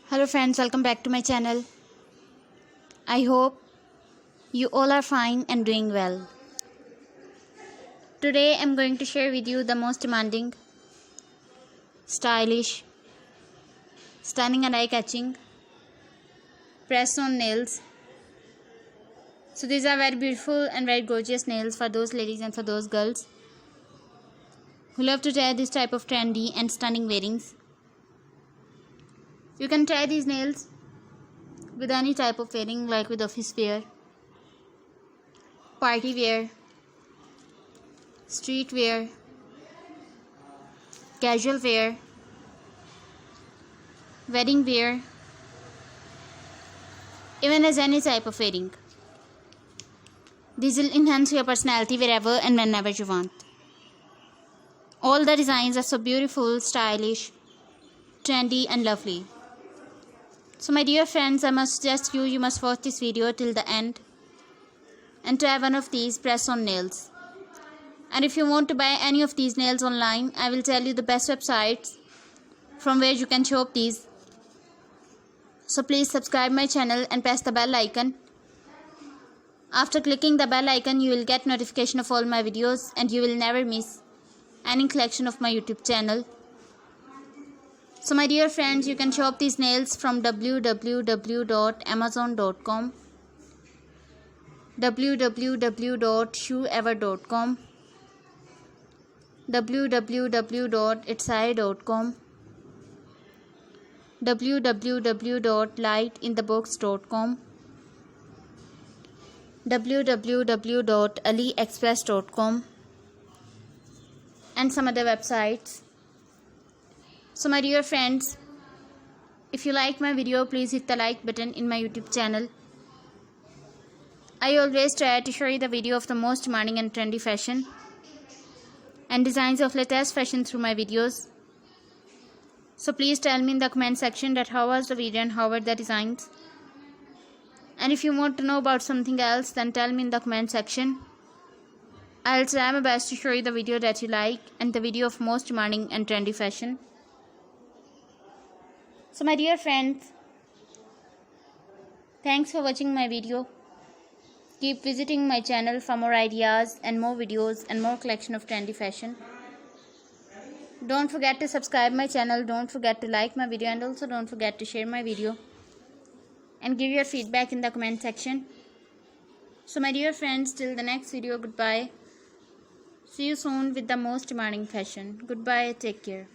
Hello friends, welcome back to my channel. I hope you all are fine and doing well. Today I'm going to share with you the most demanding, stylish, stunning and eye-catching press-on nails. So these are very beautiful and very gorgeous nails for those ladies and for those girls who love to try this type of trendy and stunning wearings. You can try these nails with any type of wearing, like with office wear, party wear, street wear, casual wear, wedding wear, even as any type of wearing. These will enhance your personality wherever and whenever you want. All the designs are so beautiful, stylish, trendy and lovely. So my dear friends, I must suggest you must watch this video till the end and try one of these press-on nails. And if you want to buy any of these nails online, I will tell you the best websites from where you can shop these. So please subscribe my channel and press the bell icon. After clicking the bell icon, you will get notification of all my videos and you will never miss any collection of my YouTube channel. So my dear friends, you can shop these nails from www.amazon.com, www.shoeever.com, www.itsai.com, www.lightinthebox.com, www.aliexpress.com, and some other websites. So my dear friends, if you like my video, please hit the like button in my YouTube channel. I always try to show you the video of the most demanding and trendy fashion and designs of latest fashion through my videos. So please tell me in the comment section that how was the video and how were the designs. And if you want to know about something else, then tell me in the comment section. I'll try my best to show you the video that you like and the video of most demanding and trendy fashion. So my dear friends, thanks for watching my video. Keep visiting my channel for more ideas and more videos and more collection of trendy fashion. Don't forget to subscribe my channel, don't forget to like my video, and also don't forget to share my video and give your feedback in the comment section. So my dear friends, till the next video, goodbye. See you soon with the most demanding fashion. Goodbye, take care.